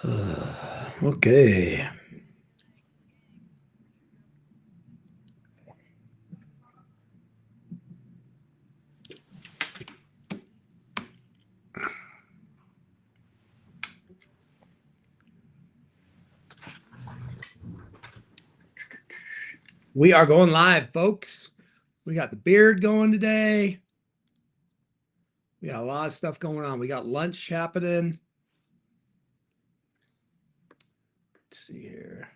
Okay. We are going live, folks. We got the beard going today. We got a lot of stuff going on. We got lunch happening. Let's see here.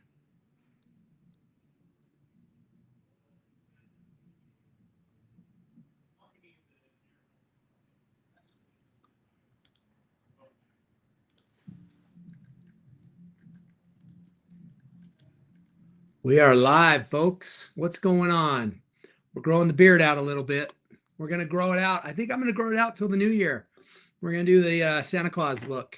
We are live, folks. What's going on? We're growing the beard out a little bit. We're going to grow it out. I think I'm going to grow it out till the new year. We're going to do the Santa Claus look.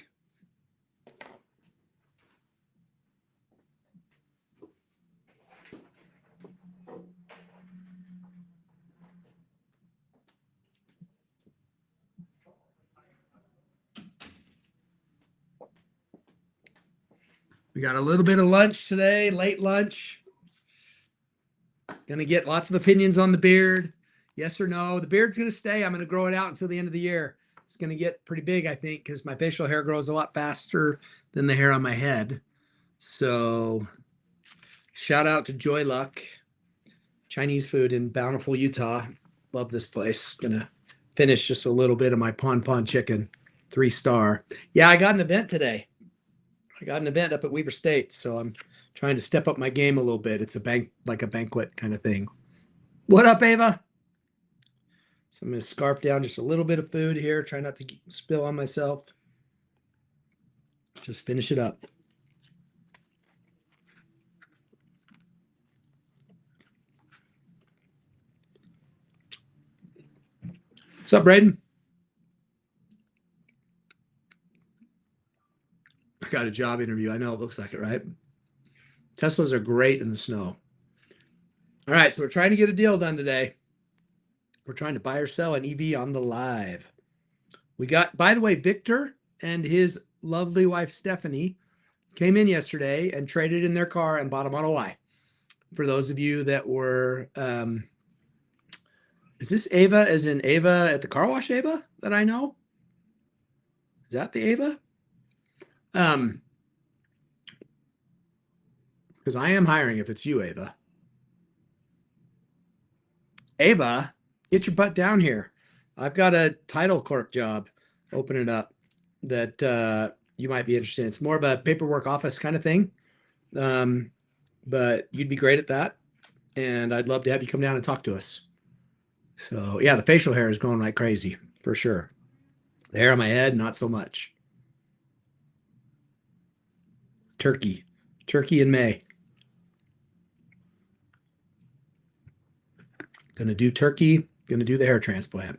We got a little bit of lunch today, late lunch. Going to get lots of opinions on the beard. Yes or no? The beard's going to stay. I'm going to grow it out until the end of the year. It's going to get pretty big, I think, because my facial hair grows a lot faster than the hair on my head. So, shout out to Joy Luck, Chinese food in Bountiful, Utah. Love this place. Gonna finish just a little bit of my Pon Pon chicken, 3-star. Yeah, I got an event today. I got an event up at Weber State, so I'm trying to step up my game a little bit. It's a banquet kind of thing. What up, Ava? So I'm going to scarf down just a little bit of food here. Try not to spill on myself. Just finish it up. What's up, Braden? I got a job interview. I know it looks like it, right? Teslas are great in the snow. All right, so we're trying to get a deal done today. We're trying to buy or sell an EV on the live. We got, by the way, Victor and his lovely wife, Stephanie, came in yesterday and traded in their car and bought a Model Y. For those of you that were, is this Ava as in Ava at the car wash Ava that I know? Is that the Ava? Because I am hiring if it's you, Ava. Ava, get your butt down here. I've got a title clerk job. Open it up that you might be interested in. It's more of a paperwork office kind of thing. But you'd be great at that. And I'd love to have you come down and talk to us. So, yeah, the facial hair is going like crazy for sure. The hair on my head, not so much. Turkey. Turkey in May. Gonna do turkey, gonna do the hair transplant.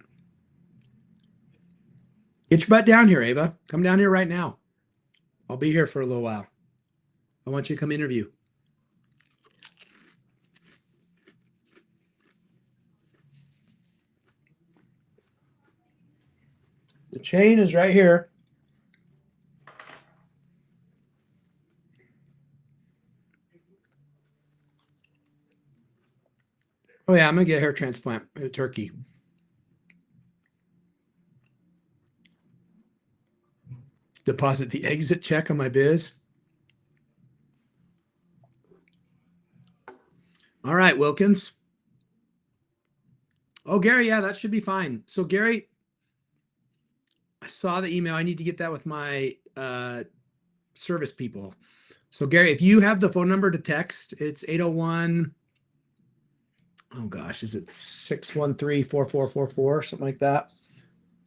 Get your butt down here, Ava. Come down here right now. I'll be here for a little while. I want you to come interview. The chain is right here. Oh yeah, I'm gonna get a hair transplant at Turkey. Deposit the exit check on my biz. All right, Wilkins. Oh, Gary, yeah, that should be fine. So, Gary, I saw the email. I need to get that with my service people. So, Gary, if you have the phone number to text, it's 801. Oh gosh, is it 613-4444, something like that?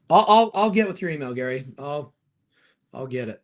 I'll get with your email, Gary. I'll get it.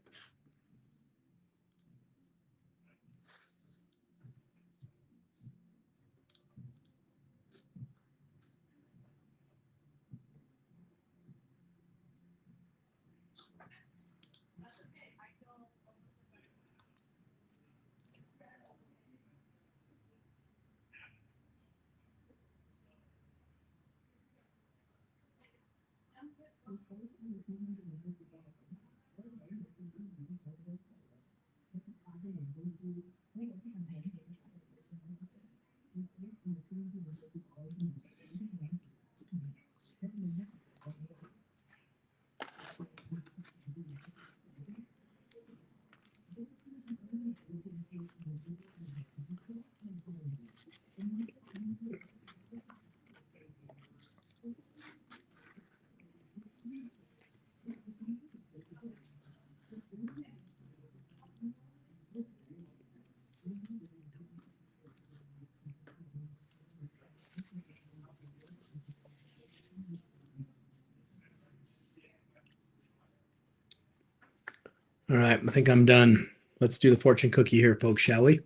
All right, I think I'm done. Let's do the fortune cookie here, folks, shall we?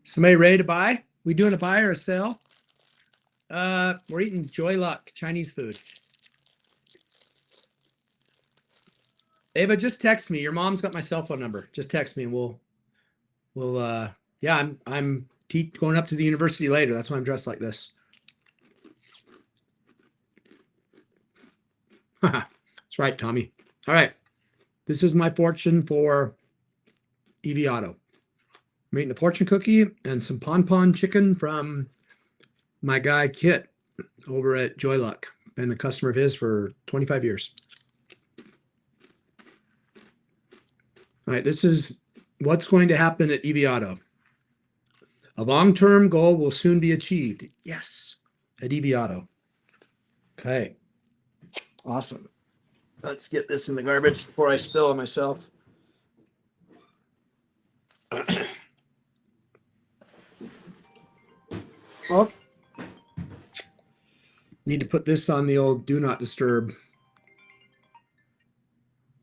Somebody ready to buy? We doing a buy or a sell? We're eating Joy Luck Chinese food. Ava, just text me. Your mom's got my cell phone number. Just text me and we'll yeah, I'm going up to the university later. That's why I'm dressed like this. That's right, Tommy. All right. This is my fortune for EV Auto. I'm eating a fortune cookie and some pon chicken from my guy Kit over at Joy Luck. Been a customer of his for 25 years. All right, this is what's going to happen at EV Auto. A long-term goal will soon be achieved. Yes, at EV Auto. Okay, awesome. Let's get this in the garbage before I spill on myself. Oh, need to put this on the old do not disturb.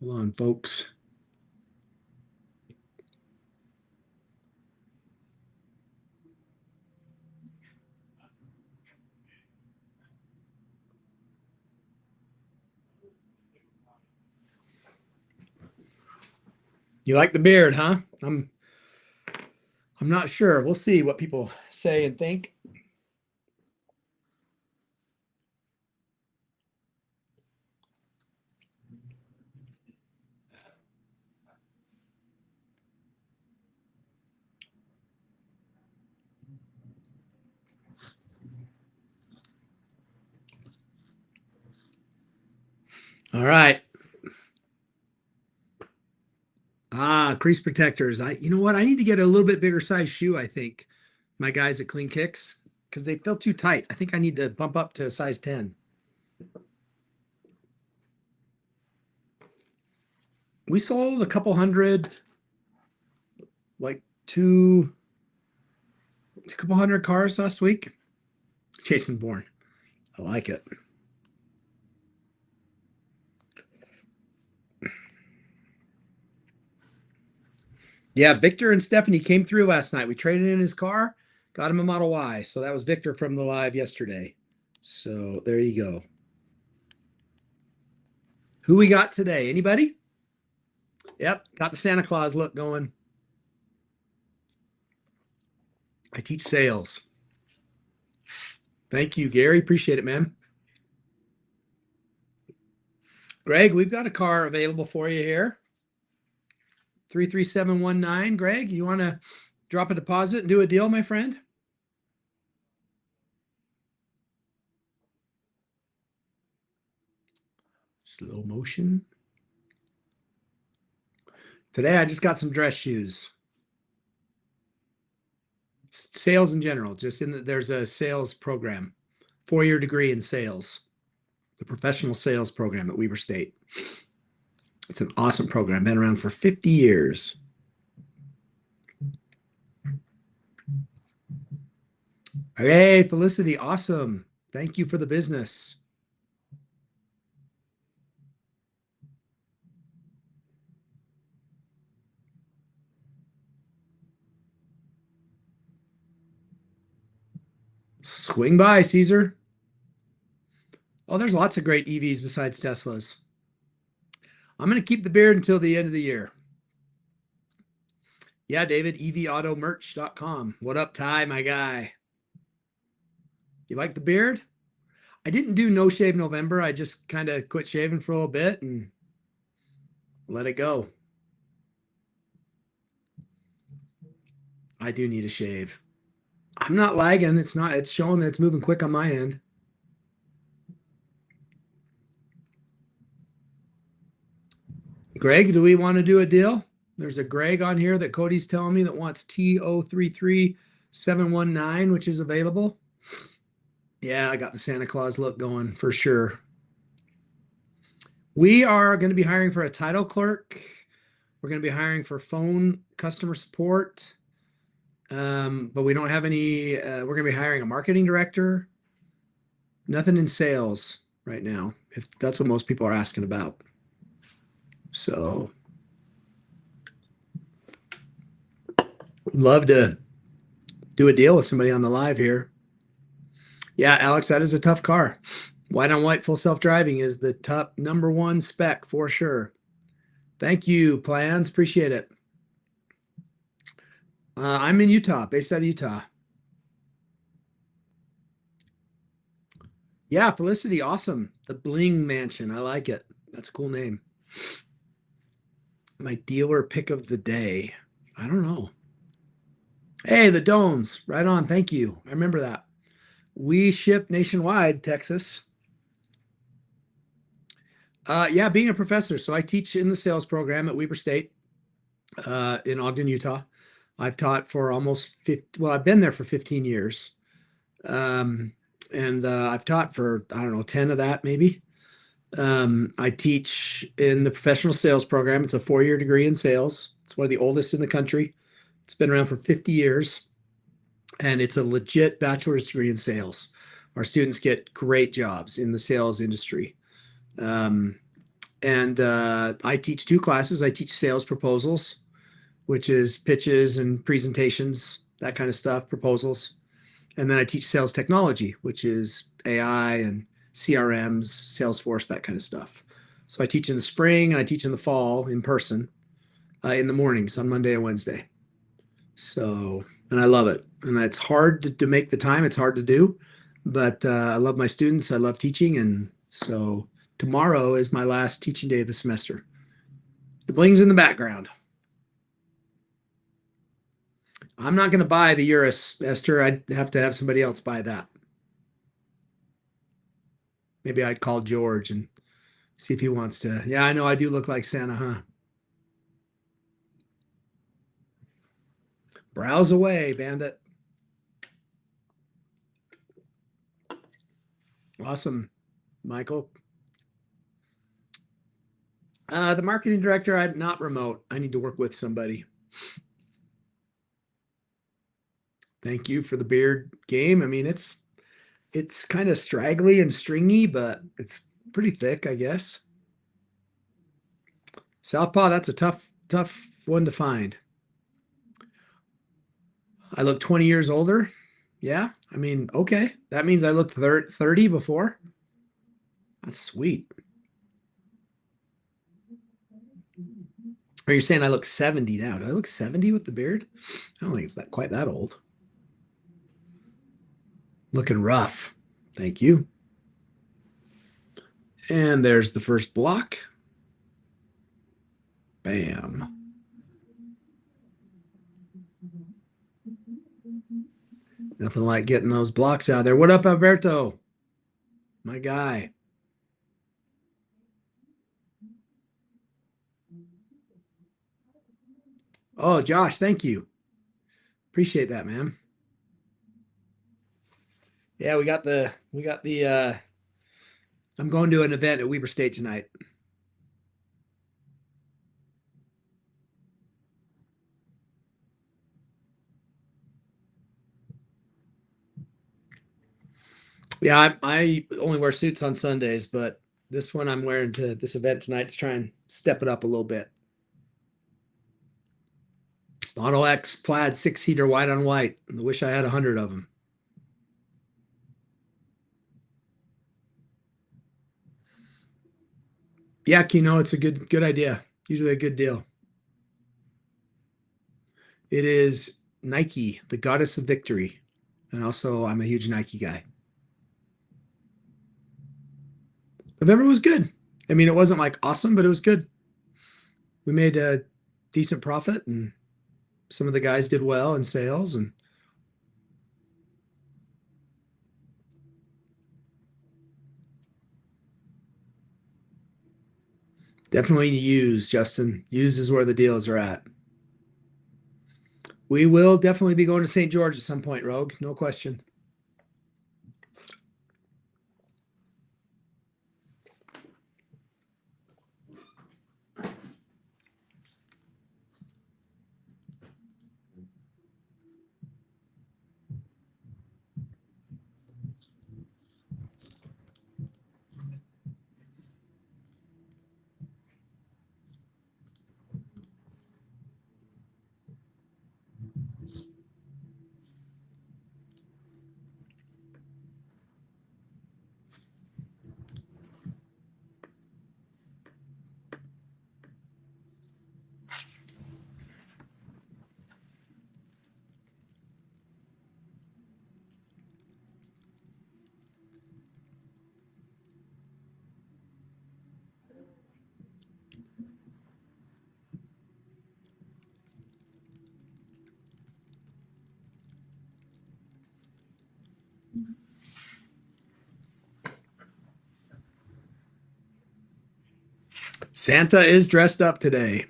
Hold on, folks. You like the beard, huh? I'm not sure. We'll see what people say and think. All right. Crease protectors. You know what? I need to get a little bit bigger size shoe, I think. My guys at Clean Kicks, because they feel too tight. I think I need to bump up to a size 10. We sold a couple hundred, like a couple hundred cars last week. Jason Bourne. I like it. Yeah, Victor and Stephanie came through last night. We traded in his car, got him a Model Y. So that was Victor from the live yesterday. So there you go. Who we got today? Anybody? Yep, got the Santa Claus look going. I teach sales. Thank you, Gary. Appreciate it, man. Greg, we've got a car available for you here. 33719. Greg, you want to drop a deposit and do a deal, my friend? Slow motion. Today, I just got some dress shoes. Sales in general, there's a sales program, 4-year degree in sales, the professional sales program at Weber State. It's an awesome program, been around for 50 years. Hey, Felicity, awesome. Thank you for the business. Swing by, Caesar. Oh, there's lots of great EVs besides Teslas. I'm going to keep the beard until the end of the year. Yeah, David, evautomerch.com. What up, Ty, my guy? You like the beard? I didn't do no shave November. I just kind of quit shaving for a little bit and let it go. I do need a shave. I'm not lagging. It's showing that it's moving quick on my end. Greg, do we want to do a deal? There's a Greg on here that Cody's telling me that wants T033719, which is available. Yeah, I got the Santa Claus look going for sure. We are going to be hiring for a title clerk. We're going to be hiring for phone customer support. But we don't have any, we're going to be hiring a marketing director. Nothing in sales right now, if that's what most people are asking about. So love to do a deal with somebody on the live here. Yeah, Alex, that is a tough car. White on white full self-driving is the top #1 spec for sure. Thank you, Plans. Appreciate it. I'm in Utah, based out of Utah. Yeah, Felicity, awesome. The Bling Mansion. I like it. That's a cool name. My dealer pick of the day. I don't know. Hey, the Dones. Right on. Thank you. I remember that. We ship nationwide, Texas. Yeah, being a professor. So I teach in the sales program at Weber State in Ogden, Utah. I've taught for almost 50, well, I've been there for 15 years. And I've taught for, I don't know, 10 of that maybe. I teach in the professional sales program. It's a 4-year degree in sales. It's one of the oldest in the country. It's been around for 50 years. And it's a legit bachelor's degree in sales. Our students get great jobs in the sales industry. And I teach 2 classes. I teach sales proposals, which is pitches and presentations, that kind of stuff, proposals. And then I teach sales technology, which is AI and CRMs, Salesforce, that kind of stuff. So I teach in the spring and I teach in the fall in person in the mornings on Monday and Wednesday. So, and I love it. And it's hard to make the time. It's hard to do, but I love my students. I love teaching. And so tomorrow is my last teaching day of the semester. The bling's in the background. I'm not going to buy the Urus, Esther. I'd have to have somebody else buy that. Maybe I'd call George and see if he wants to. Yeah, I know I do look like Santa, huh? Browse away, bandit. Awesome, Michael. The marketing director, I'm not remote. I need to work with somebody. Thank you for the beard game. I mean, it's kind of straggly and stringy, but it's pretty thick, I guess. Southpaw, that's a tough one to find. I look 20 years older. Yeah, I mean, okay. That means I looked 30 before. That's sweet. Or you're saying I look 70 now? Do I look 70 with the beard? I don't think it's that quite that old. Looking rough. Thank you. And there's the first block. Bam. Nothing like getting those blocks out there. What up, Alberto? My guy. Oh, Josh, thank you. Appreciate that, man. Yeah, we got the I'm going to an event at Weber State tonight. Yeah, I only wear suits on Sundays, but this one I'm wearing to this event tonight to try and step it up a little bit. Model X plaid 6-seater white on white. I wish I had 100 of them. Yeah, Kino, it's a good idea. Usually a good deal. It is Nike, the goddess of victory. And also, I'm a huge Nike guy. November was good. I mean, it wasn't like awesome, but it was good. We made a decent profit, and some of the guys did well in sales. And Definitely use, Justin. Use is where the deals are at. We will definitely be going to St. George at some point, Rogue. No question. Santa is dressed up today.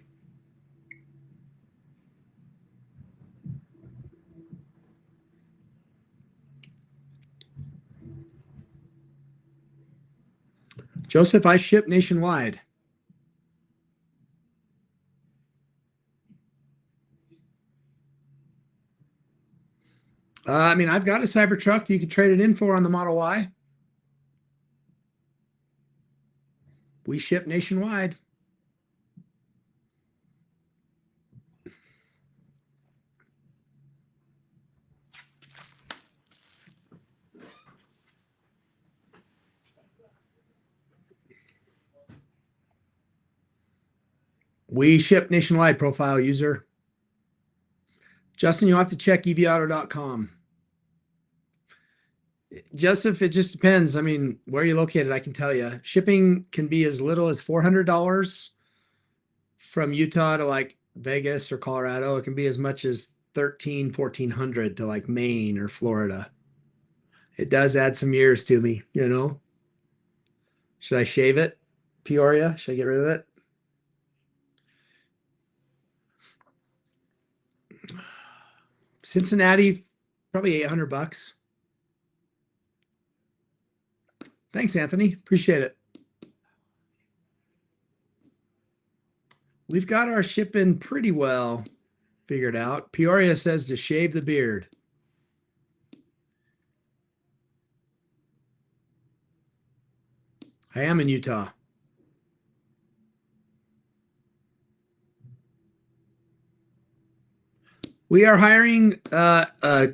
Joseph, I ship nationwide. I mean, I've got a Cybertruck that you could trade it in for on the Model Y. We ship nationwide. We ship nationwide, profile user. Justin, you'll have to check evauto.com. Joseph, it just depends. I mean, where you're located, I can tell you. Shipping can be as little as $400 from Utah to like Vegas or Colorado. It can be as much as 1,400 to like Maine or Florida. It does add some years to me, you know. Should I shave it? Peoria? Should I get rid of it? Cincinnati, probably $800. Thanks, Anthony. Appreciate it. We've got our shipping pretty well figured out. Peoria says to shave the beard. I am in Utah. We are hiring a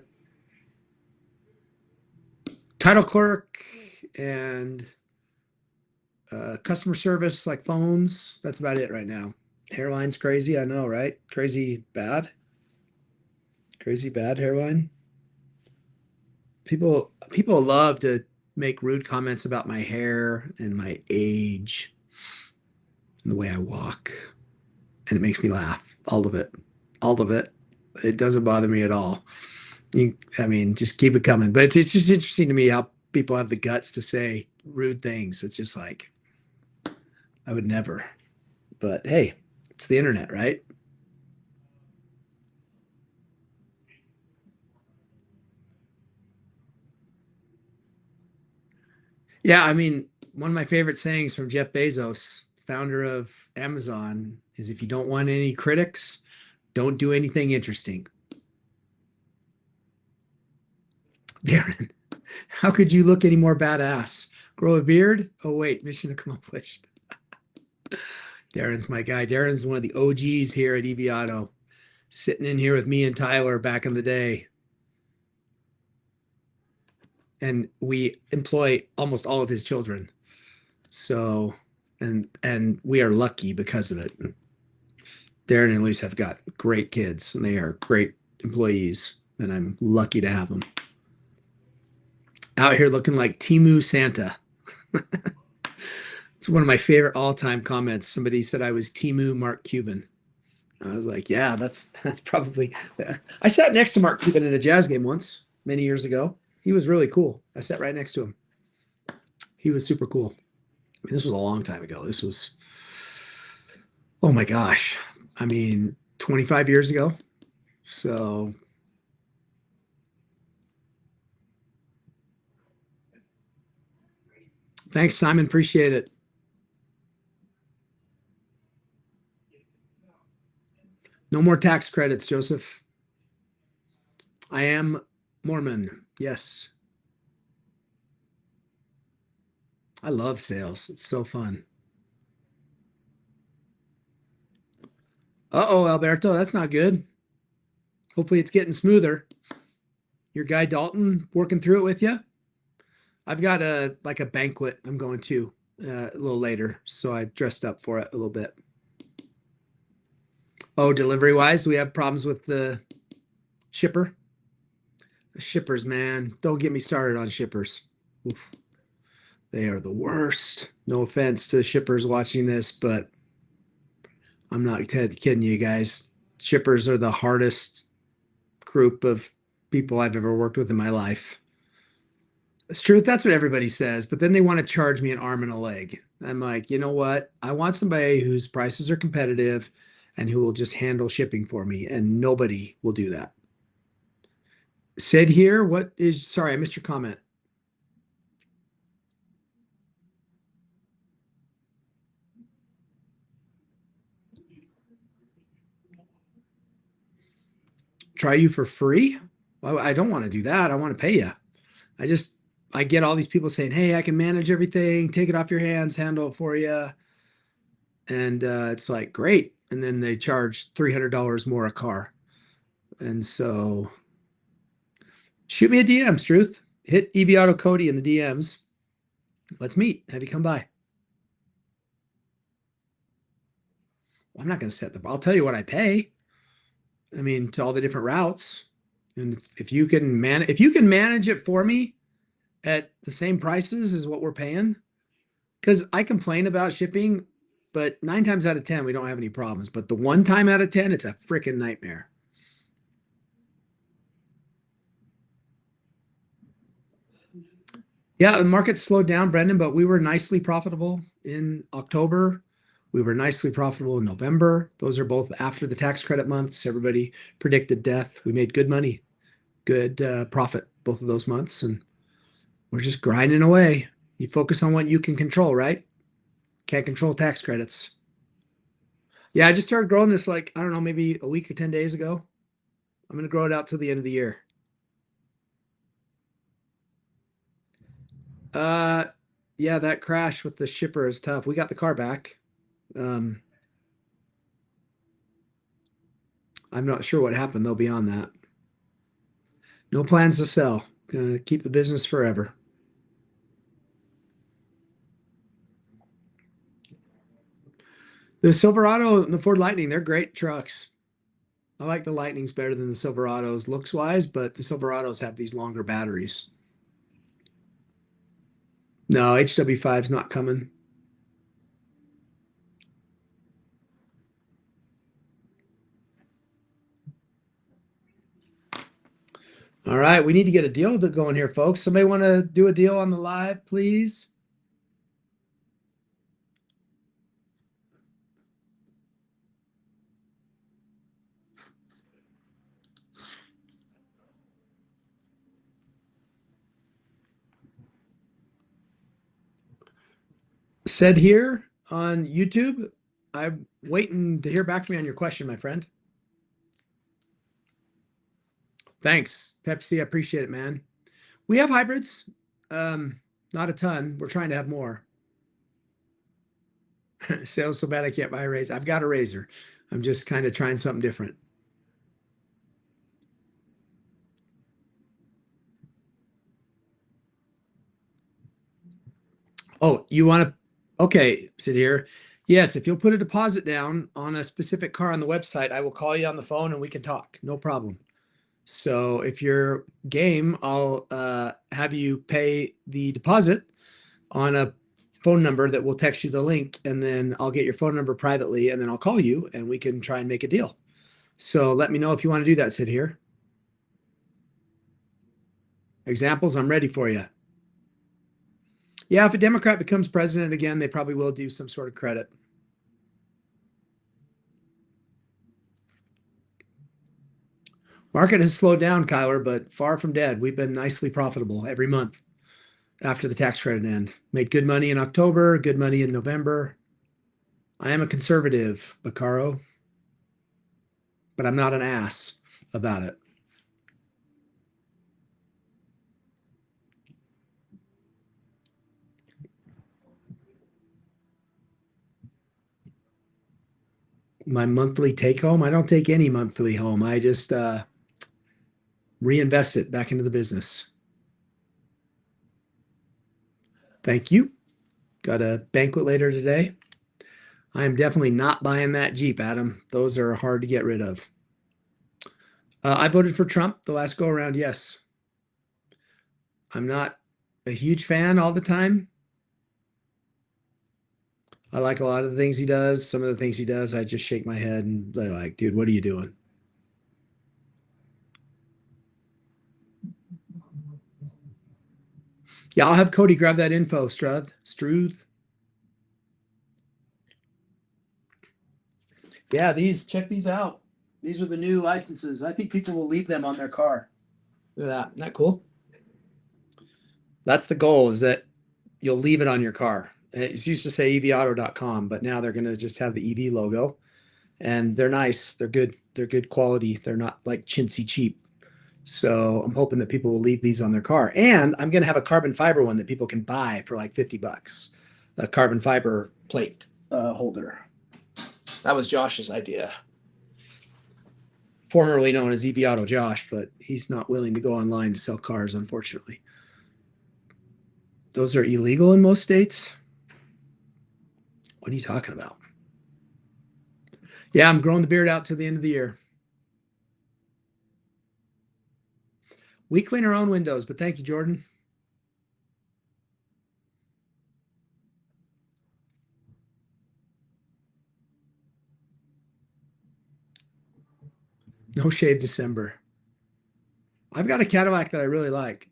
title clerk and customer service, like phones. That's about it right now. Hairline's crazy, I know, right? Crazy bad. Crazy bad hairline. People love to make rude comments about my hair and my age and the way I walk. And it makes me laugh. All of it. All of it. It doesn't bother me at all. I mean, just keep it coming. But it's just interesting to me how people have the guts to say rude things. It's just like, I would never. But hey, it's the internet, right? Yeah, I mean, one of my favorite sayings from Jeff Bezos, founder of Amazon, is if you don't want any critics, don't do anything interesting. Darren, how could you look any more badass? Grow a beard? Oh, wait, mission accomplished. Darren's my guy. Darren's one of the OGs here at EV Auto, sitting in here with me and Tyler back in the day. And we employ almost all of his children. So, and we are lucky because of it. Darren and Elise have got great kids and they are great employees, and I'm lucky to have them. Out here looking like Timu Santa. It's one of my favorite all-time comments. Somebody said I was Timu Mark Cuban. I was like, yeah, that's probably. I sat next to Mark Cuban in a Jazz game once, many years ago. He was really cool. I sat right next to him. He was super cool. I mean, this was a long time ago. This was Oh my gosh. I mean, 25 years ago. So thanks, Simon. Appreciate it. No more tax credits, Joseph. I am Mormon. Yes. I love sales. It's so fun. Uh-oh, Alberto, that's not good. Hopefully it's getting smoother. Your guy Dalton working through it with you? I've got a banquet I'm going to a little later, so I dressed up for it a little bit. Oh, delivery wise, we have problems with the shipper. The shippers, man, don't get me started on shippers. Oof. They are the worst. No offense to shippers watching this, but I'm not kidding you guys. Shippers are the hardest group of people I've ever worked with in my life. It's true. That's what everybody says, but then they want to charge me an arm and a leg. I'm like, you know what? I want somebody whose prices are competitive and who will just handle shipping for me, and nobody will do that. Sid here, what is, sorry, I missed your comment. Try you for free? Well, I don't want to do that. I want to pay you. I just, I get all these people saying, hey, I can manage everything, take it off your hands, handle it for you. And it's like, great. And then they charge $300 more a car. And so shoot me a DM, Struth. Hit EV Auto Cody in the DMs. Let's meet. Have you come by? Well, I'm not going to set the, I'll tell you what I pay. I mean, to all the different routes. And if you can manage it for me at the same prices as what we're paying, because I complain about shipping, but 9 times out of 10, we don't have any problems. But the 1 time out of 10, it's a freaking nightmare. Yeah, the market slowed down, Brendan, but we were nicely profitable in October. We were nicely profitable in November. Those are both after the tax credit months. Everybody predicted death. We made good money, good profit both of those months, and we're just grinding away. You focus on what you can control, right? Can't control tax credits. Yeah, I just started growing this like, I don't know, maybe a week or 10 days ago. I'm going to grow it out till the end of the year. Yeah, that crash with the shipper is tough. We got the car back. I'm not sure what happened though beyond that. No plans to sell. Gonna keep the business forever. The Silverado and the Ford Lightning, they're great trucks. I like the Lightnings better than the Silverados looks wise, but the Silverados have these longer batteries. No, HW5's not coming. All right, we need to get a deal going here, folks. Somebody want to do a deal on the live, please? Said here on YouTube. I'm waiting to hear back from you on your question, my friend. Thanks, Pepsi. I appreciate it, man. We have hybrids. Not a ton. We're trying to have more. Sales so bad I can't buy a razor. I've got a razor. I'm just kind of trying something different. Oh, you want to? Okay, sit here. Yes, if you'll put a deposit down on a specific car on the website, I will call you on the phone and we can talk. No problem. So if you're game, I'll have you pay the deposit on a phone number that will text you the link, and then I'll get your phone number privately, and then I'll call you and we can try and make a deal. So let me know if you want to do that, sit here. Examples, I'm ready for you. Yeah, if a Democrat becomes president again, they probably will do some sort of credit. Market has slowed down, Kyler, but far from dead. We've been nicely profitable every month after the tax credit end. Made good money in October, good money in November. I am a conservative, Bacaro, but I'm not an ass about it. My monthly take home, I don't take any monthly home. I just reinvest it back into the business. Thank you. Got a banquet later today. I am definitely not buying that Jeep, Adam. Those are hard to get rid of. I voted for Trump the last go around. Yes. I'm not a huge fan all the time. I like a lot of the things he does. Some of the things he does, I just shake my head and be like, dude, what are you doing? Yeah, I'll have Cody grab that info, Struth. Yeah, check these out. These are the new licenses. I think people will leave them on their car. Look at that. Isn't that cool? That's the goal, is that you'll leave it on your car. It used to say evauto.com, but now they're going to just have the EV logo. And they're nice. They're good. They're good quality. They're not like chintzy cheap. So I'm hoping that people will leave these on their car. And I'm going to have a carbon fiber one that people can buy for like $50. A carbon fiber plate holder. That was Josh's idea. Formerly known as EV Auto Josh, but he's not willing to go online to sell cars, unfortunately. Those are illegal in most states. What are you talking about? Yeah, I'm growing the beard out to the end of the year. We clean our own windows, but thank you, Jordan. No shave December. I've got a Cadillac that I really like.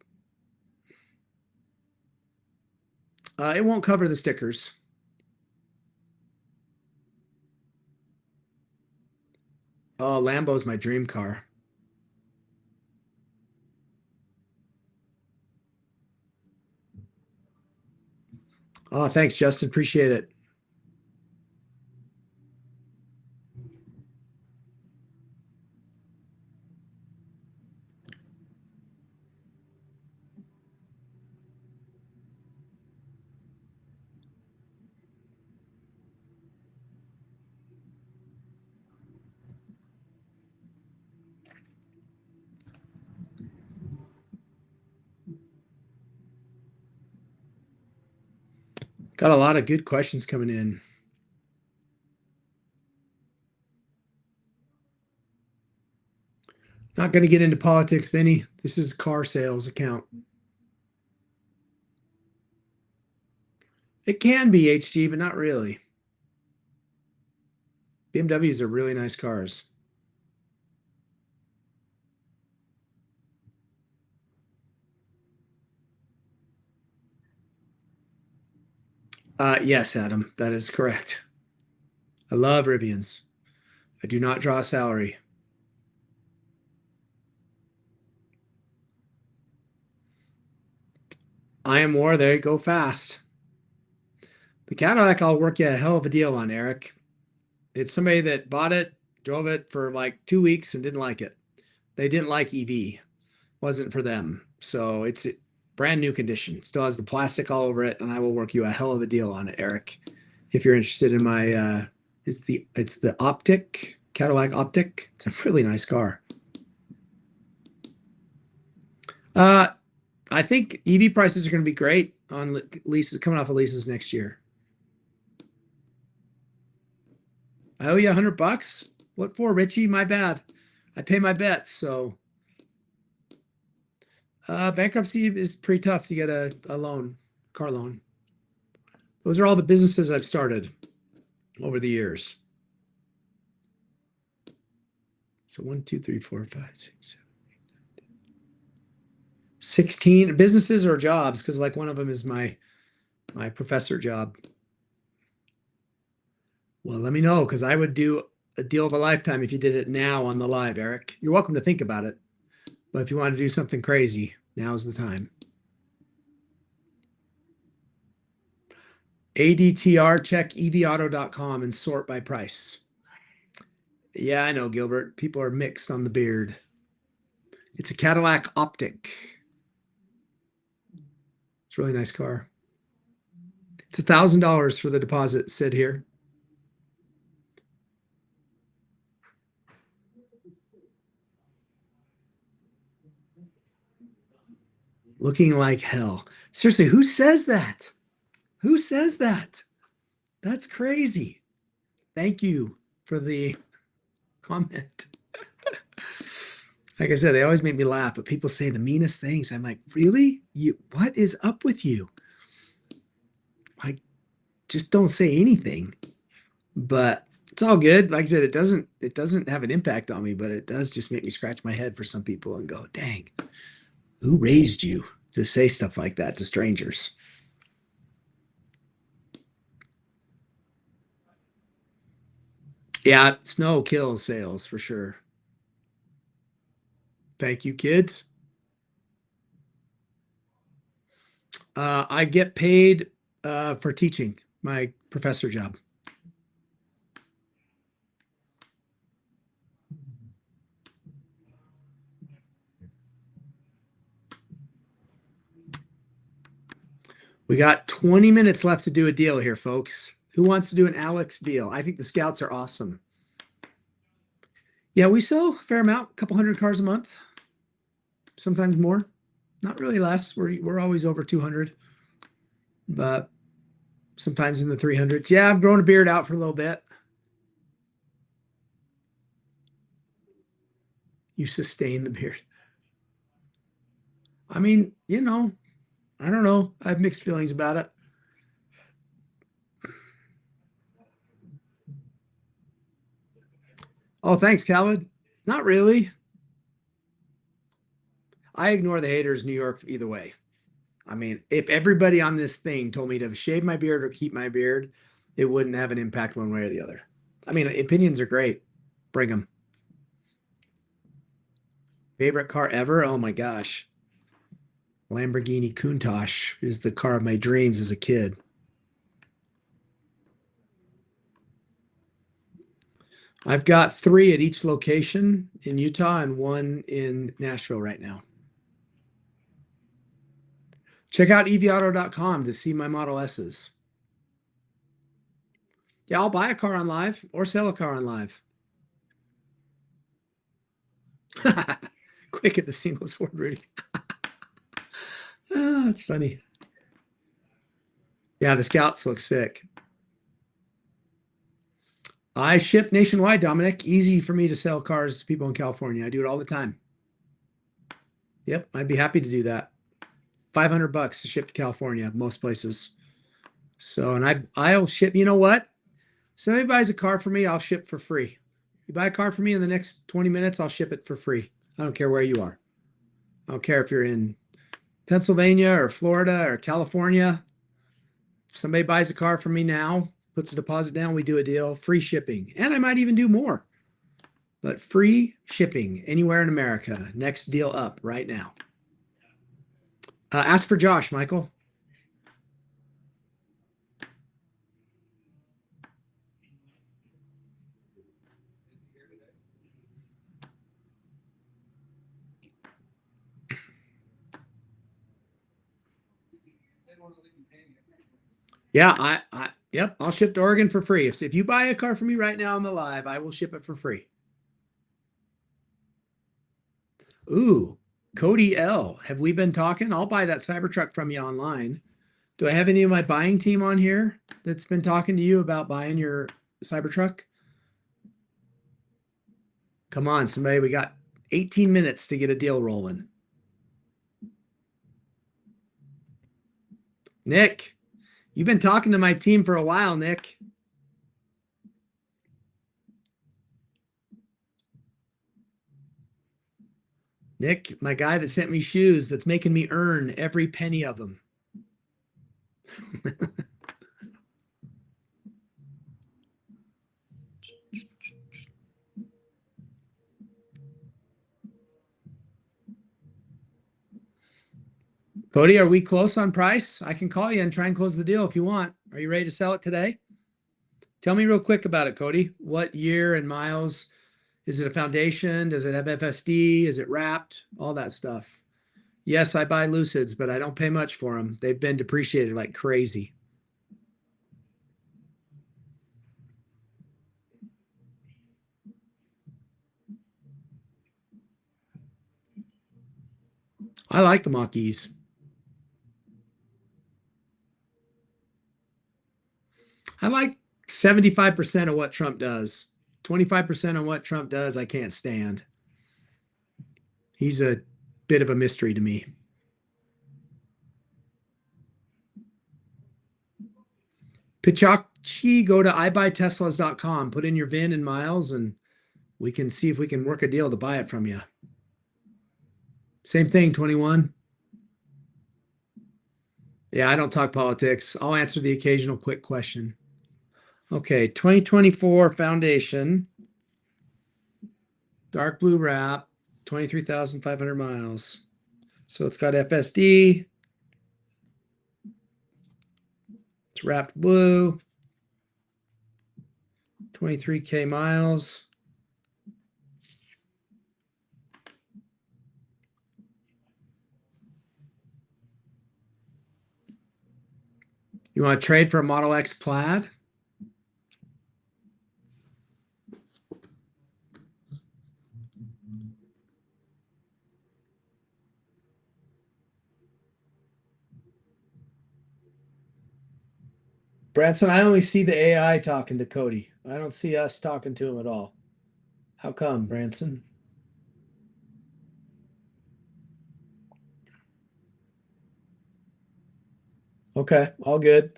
It won't cover the stickers. Oh, Lambo's my dream car. Oh, thanks, Justin. Appreciate it. Got a lot of good questions coming in. Not going to get into politics, Vinny. This is a car sales account. It can be HG, but not really. BMWs are really nice cars. Yes, Adam, that is correct. I love Rivians. I do not draw a salary. I am War, there you go fast. The Cadillac, I'll work you a hell of a deal on, Eric. It's somebody that bought it, drove it for like 2 weeks and didn't like it. They didn't like EV. Wasn't for them. So it's brand new condition. Still has the plastic all over it, and I will work you a hell of a deal on it, Eric. If you're interested in my it's the Optic, Cadillac Optic. It's a really nice car. I think EV prices are going to be great on leases, coming off of leases next year. I owe you $100. What for, Richie? My bad. I pay my bets, so bankruptcy is pretty tough to get a loan, car loan. Those are all the businesses I've started over the years. So 1, 2, 3, 4, 5, 6, 7, 8, 9, 10. 16 businesses or jobs, because like one of them is my professor job. Well, let me know, because I would do a deal of a lifetime if you did it now on the live, Eric. You're welcome to think about it. But if you want to do something crazy, now's the time. ADTR, check evauto.com and sort by price. Yeah, I know, Gilbert. People are mixed on the beard. It's a Cadillac Optic. It's a really nice car. It's $1,000 for the deposit, Sid here. Looking like hell. Seriously, who says that? Who says that? That's crazy. Thank you for the comment. Like I said, they always make me laugh, but people say the meanest things. I'm like, really? What is up with you? Like, just don't say anything. But it's all good. Like I said, it doesn't have an impact on me, but it does just make me scratch my head for some people and go, dang, who raised you to say stuff like that to strangers? Yeah, snow kills sales for sure. Thank you, kids. I get paid for teaching my professor job. We got 20 minutes left to do a deal here, folks. Who wants to do an Alex deal? I think the scouts are awesome. Yeah, we sell a fair amount, a couple hundred cars a month, sometimes more. Not really less. We're always over 200, but sometimes in the 300s. Yeah, I've grown a beard out for a little bit. You sustain the beard. I mean, I don't know. I have mixed feelings about it. Oh, thanks, Khaled. Not really. I ignore the haters in New York either way. I mean, if everybody on this thing told me to shave my beard or keep my beard, it wouldn't have an impact one way or the other. I mean, opinions are great. Bring them. Favorite car ever? Oh my gosh. Lamborghini Countach is the car of my dreams as a kid. I've got 3 at each location in Utah and 1 in Nashville right now. Check out evauto.com to see my Model S's. Yeah, I'll buy a car on live or sell a car on live. Quick at the singles Ford, Rudy. Oh, that's funny. Yeah, the Scouts look sick. I ship nationwide, Dominic. Easy for me to sell cars to people in California. I do it all the time. Yep, I'd be happy to do that. $500 to ship to California, most places. So, and I'll ship. You know what? Somebody buys a car for me, I'll ship for free. You buy a car for me in the next 20 minutes, I'll ship it for free. I don't care where you are. I don't care if you're in Pennsylvania or Florida or California. If somebody buys a car from me now, puts a deposit down, we do a deal, free shipping. And I might even do more. But free shipping anywhere in America. Next deal up right now. Ask for Josh, Michael. Yeah, yep, I'll ship to Oregon for free. If you buy a car from me right now on the live, I will ship it for free. Ooh, Cody L. Have we been talking? I'll buy that Cybertruck from you online. Do I have any of my buying team on here that's been talking to you about buying your Cybertruck? Come on, somebody. We got 18 minutes to get a deal rolling. Nick, you've been talking to my team for a while, Nick. Nick, my guy that sent me shoes that's making me earn every penny of them. Cody, are we close on price? I can call you and try and close the deal if you want. Are you ready to sell it today? Tell me real quick about it, Cody. What year and miles? Is it a foundation? Does it have FSD? Is it wrapped? All that stuff. Yes, I buy Lucids, but I don't pay much for them. They've been depreciated like crazy. I like the Mach-E's. I like 75% of what Trump does. 25% of what Trump does, I can't stand. He's a bit of a mystery to me. Pichachi, go to ibuyteslas.com, put in your VIN and miles, and we can see if we can work a deal to buy it from you. Same thing, 21. Yeah, I don't talk politics. I'll answer the occasional quick question. Okay, 2024 foundation. Dark blue wrap, 23,500 miles. So it's got FSD. It's wrapped blue. 23K miles. You want to trade for a Model X Plaid? Branson, I only see the AI talking to Cody. I don't see us talking to him at all. How come, Branson? Okay, all good.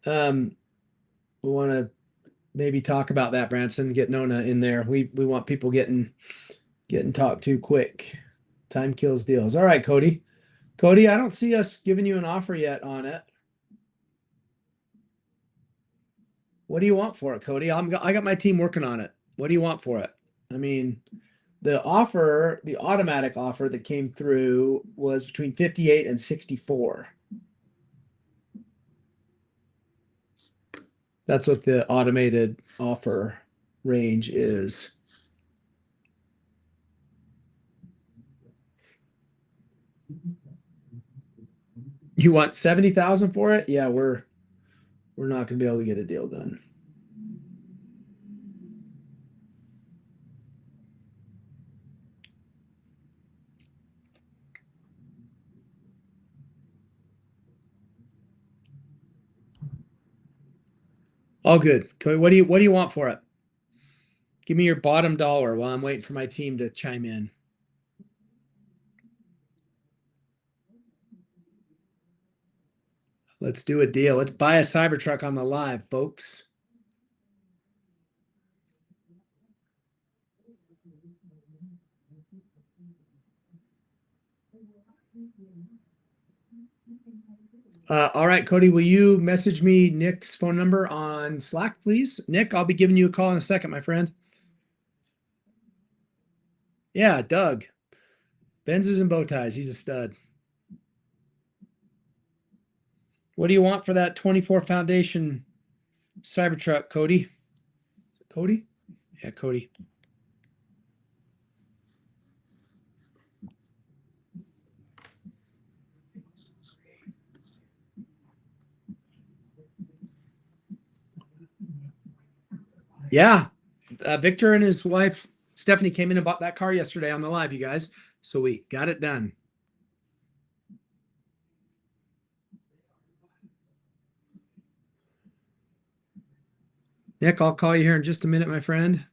We want to maybe talk about that, Branson. Get Nona in there. We want people getting talked to quick. Time kills deals. All right, Cody. Cody, I don't see us giving you an offer yet on it. What do you want for it, Cody? I got my team working on it. What do you want for it? I mean, the offer, the automatic offer that came through was between 58 and 64. That's what the automated offer range is. You want 70,000 for it? Yeah, we're not going to be able to get a deal done. All good. Cody, what do you want for it? Give me your bottom dollar while I'm waiting for my team to chime in. Let's do a deal. Let's buy a Cybertruck on the live, folks. All right, Cody, will you message me Nick's phone number on Slack, please? Nick, I'll be giving you a call in a second, my friend. Yeah, Doug. Benzes and bow ties. He's a stud. What do you want for that 24 Foundation Cybertruck, Cody? Cody? Yeah, Cody. Yeah. Victor and his wife, Stephanie, came in and bought that car yesterday on the live, you guys. So we got it done. Nick, I'll call you here in just a minute, my friend.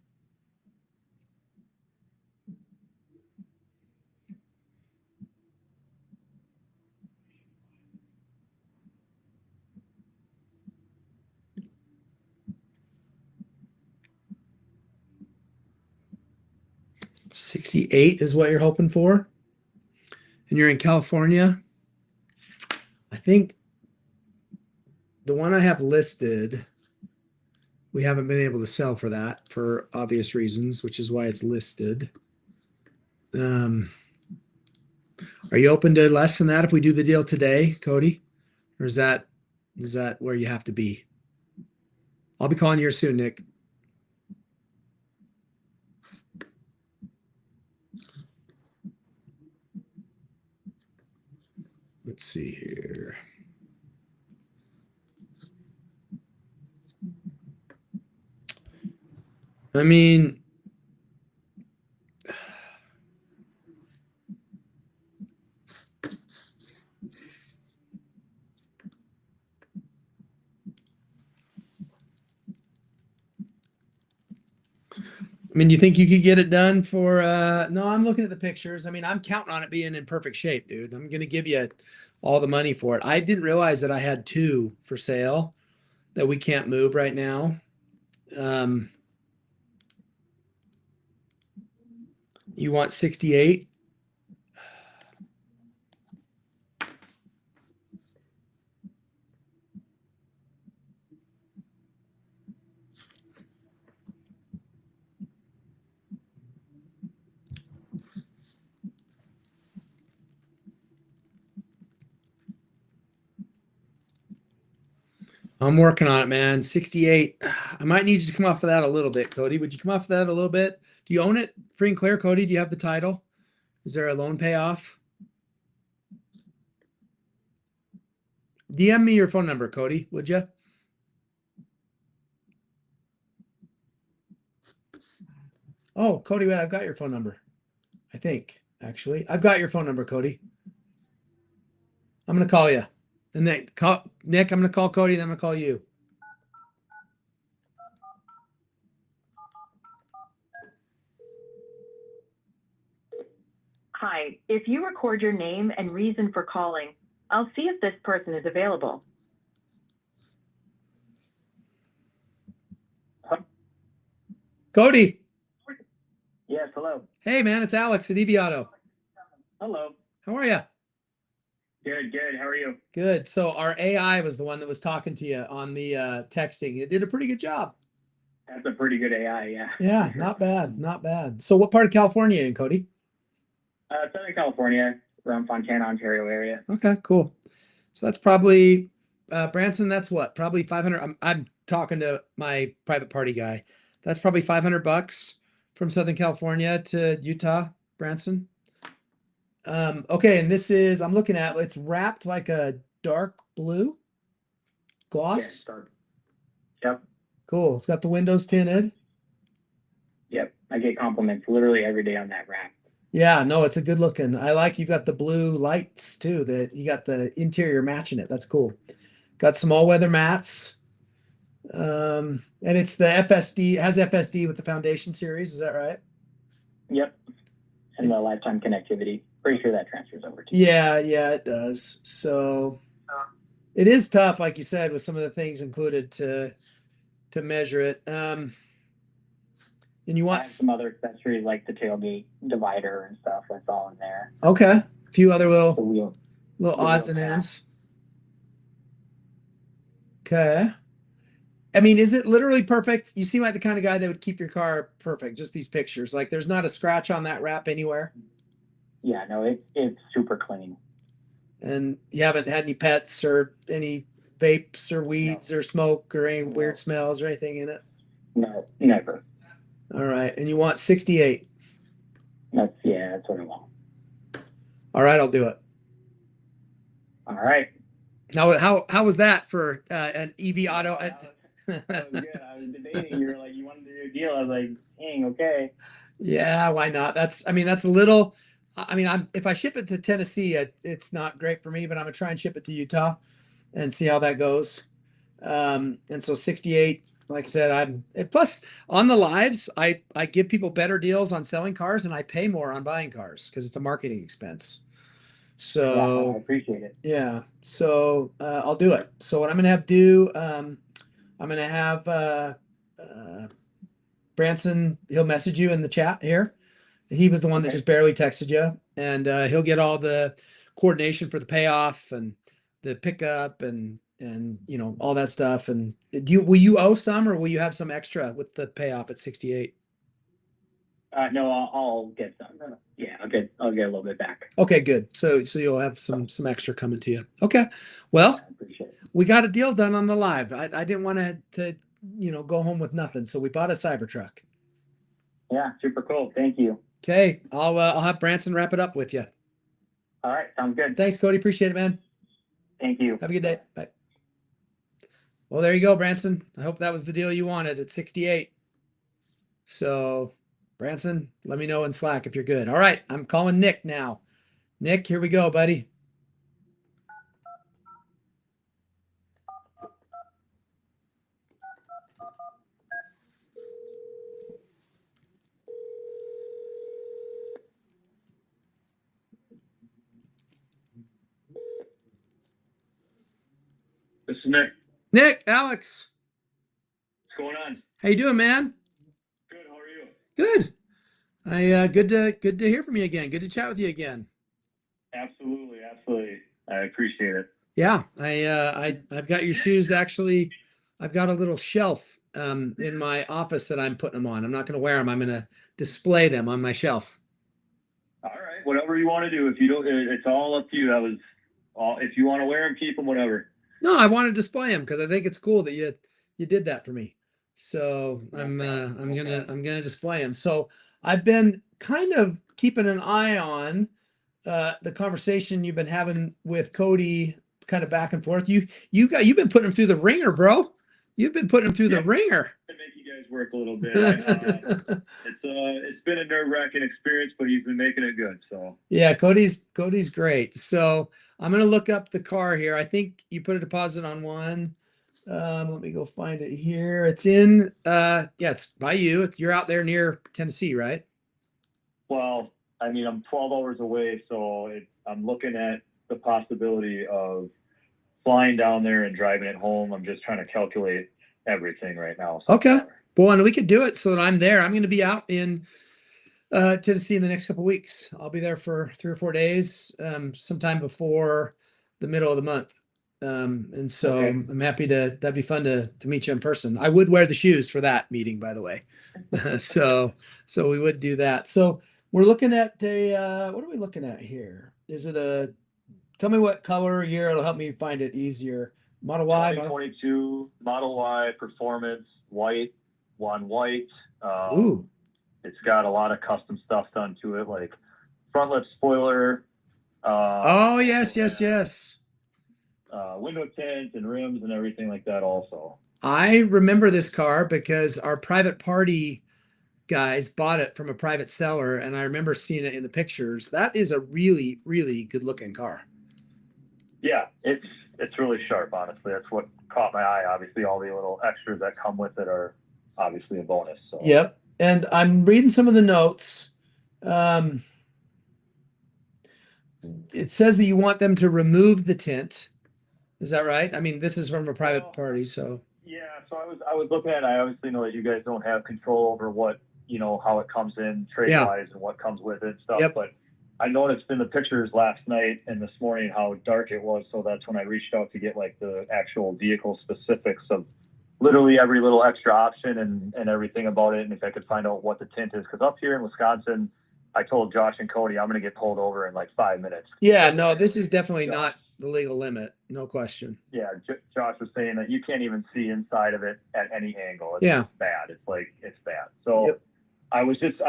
$68 is what you're hoping for. And you're in California. I think the one I have listed, we haven't been able to sell for that for obvious reasons, which is why it's listed. Are you open to less than that if we do the deal today, Cody? Or is that where you have to be? I'll be calling you soon, Nick. Let's see here. I mean, do you think you could get it done for no, I'm looking at the pictures. I mean, I'm counting on it being in perfect shape, dude. I'm gonna give you all the money for it. I didn't realize that I had two for sale that we can't move right now. You want 68? I'm working on it, man. 68. I might need you to come off of that a little bit, Cody. Would you come off of that a little bit? Do you own it free and clear, Cody? Do you have the title? Is there a loan payoff? DM me your phone number, Cody, would you? Oh, Cody, wait, I've got your phone number. I think, actually. I've got your phone number, Cody. I'm going to call you. And then call Nick, I'm going to call Cody, and then I'm going to call you. Hi, if you record your name and reason for calling, I'll see if this person is available. Cody. Yes, hello. Hey, man, it's Alex at EV Auto. Hello. How are you? Good, good. How are you? Good. So our AI was the one that was talking to you on the texting. It did a pretty good job. That's a pretty good AI, yeah. Yeah, not bad, not bad. So what part of California are you in, Cody? Southern California, around Fontana, Ontario area. Okay, cool. So that's probably Branson, that's what? Probably 500. I'm talking to my private party guy. That's probably $500 from Southern California to Utah, Branson. Okay, and this is I'm looking at it's wrapped like a dark blue gloss. Yeah, dark. Yep, Cool. It's got the windows tinted. yep. I get compliments literally every day on that wrap. Yeah, no, it's a good looking. I like you've got the blue lights too. That you got the interior matching it. That's cool. Got some all weather mats. And it's the FSD, it has FSD with the Foundation series, is that right? Yep. And the lifetime connectivity. Pretty sure that transfers over to you. Yeah, it does. So it is tough, like you said, with some of the things included to measure it. And you I want have some other accessories like the tailgate divider and stuff. That's all in there. okay, a few other The little wheel. odds wheel and pack. ends. Okay. I mean, is it literally perfect? You seem like the kind of guy that would keep your car perfect. Just these pictures, like there's not a scratch on that wrap anywhere, Yeah, no, it's super clean. and you haven't had any pets or any vapes or weeds or smoke or any No. weird smells or anything in it. No, never. All right, and you want 68. That's what I want. All right, I'll do it. All right. Now, how was that for an EV Auto? That was good. I was debating. You were like, you wanted to do a deal. I was like, dang, okay. Yeah, why not? That's a little. If I ship it to Tennessee, it's not great for me, but I'm gonna try and ship it to Utah and see how that goes. And so 68, like I said, plus on the lives, I give people better deals on selling cars and I pay more on buying cars because it's a marketing expense. So Yeah, I appreciate it. yeah, so I'll do it. So what I'm gonna have do, I'm gonna have Branson. He'll message you in the chat here. He was the one that Okay. just barely texted you, and he'll get all the coordination for the payoff and the pickup and all that stuff. And will you owe some or will you have some extra with the payoff at 68? No, I'll get some. Yeah, I'll get a little bit back. Okay, good. So you'll have some extra coming to you. Okay. Well, I appreciate it. we got a deal done on the live. I didn't want to go home with nothing, so we bought a Cybertruck. Yeah, super cool. Thank you. Okay, I'll have Branson wrap it up with you. All right, sounds good. Thanks, Cody. Appreciate it, man. Thank you. Have a good day. Bye. Well, there you go, Branson. I hope that was the deal you wanted at 68. So, Branson, let me know in Slack if you're good. All right, I'm calling Nick now. Nick, here we go, buddy. This is Nick. Nick, Alex, What's going on? how you doing, man? Good. How are you? Good. Good to hear from you again. Good to chat with you again. Absolutely. I appreciate it. Yeah, I've got your shoes. Actually, I've got a little shelf in my office that I'm putting them on. I'm not going to wear them. I'm going to display them on my shelf. All right. Whatever you want to do. If you don't, it's all up to you. If you want to wear them, keep them. Whatever. No, I want to display them because I think it's cool that you did that for me. So I'm gonna display them. So I've been kind of keeping an eye on the conversation you've been having with Cody, kind of back and forth. You've been putting him through the ringer, bro. You've been putting him through the ringer. To make you guys work a little bit. It's been a nerve-wracking experience, but he's been making it good. So Yeah, Cody's great. So I'm gonna look up the car here. I think you put a deposit on one. Let me go find it here. It's in it's by you. You're out there near Tennessee, right? well, I mean, I'm 12 hours away, so I'm looking at the possibility of flying down there and driving it home. I'm just trying to calculate everything right now. so Okay. far. Well, and we could do it so that I'm there. I'm going to be out in Tennessee in the next couple of weeks. I'll be there for 3 or 4 days, sometime before the middle of the month. And so Okay. I'm happy that'd be fun to meet you in person. I would wear the shoes for that meeting, by the way. so we would do that. So we're looking at what are we looking at here? Is it tell me what color or year, it'll help me find it easier. Model Y, Model, 2022 Model Y Performance white, one white. ooh, It's got a lot of custom stuff done to it, like front lip spoiler. oh, yes. Window tint and rims and everything like that also. I remember this car because our private party guys bought it from a private seller, and I remember seeing it in the pictures. That is a really, really good looking car. Yeah, it's really sharp, honestly. That's what caught my eye. Obviously, all the little extras that come with it are obviously a bonus. So Yep. And I'm reading some of the notes. It says that you want them to remove the tint. Is that right? I mean, this is from a private Well, party, so yeah, so I was looking at it. I obviously know that you guys don't have control over what, how it comes in trade wise and what comes with it and stuff. Yep. But I noticed in the pictures last night and this morning how dark it was. So that's when I reached out to get like the actual vehicle specifics of literally every little extra option and everything about it. And if I could find out what the tint is, because up here in Wisconsin, I told Josh and Cody I'm going to get pulled over in like 5 minutes. yeah, no, this is definitely not the legal limit, no question. Yeah, Josh was saying that you can't even see inside of it at any angle. It's Yeah. bad. It's bad. So Yep. I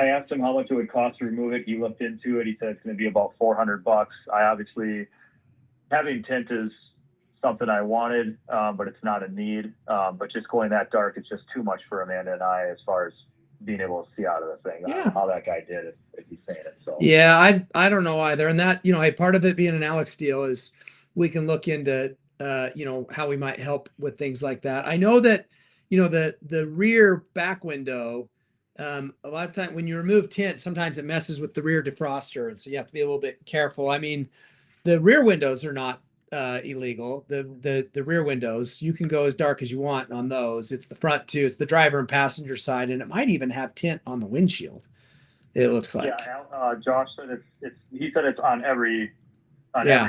asked him how much it would cost to remove it. He looked into it. He said it's going to be about $400. I obviously, having tint is something I wanted, but it's not a need. But just going that dark, it's just too much for Amanda and I as far as being able to see out of the thing. I don't know how that guy did if he's saying it. So Yeah, I don't know either. And that, hey, part of it being an Alex deal is we can look into how we might help with things like that. I know that, the rear back window, a lot of time when you remove tint, sometimes it messes with the rear defroster. And so you have to be a little bit careful. I mean, the rear windows are not illegal. The rear windows, you can go as dark as you want on those. It's the front too. It's the driver and passenger side, and it might even have tint on the windshield. It looks like. Yeah, Josh said he said it's on every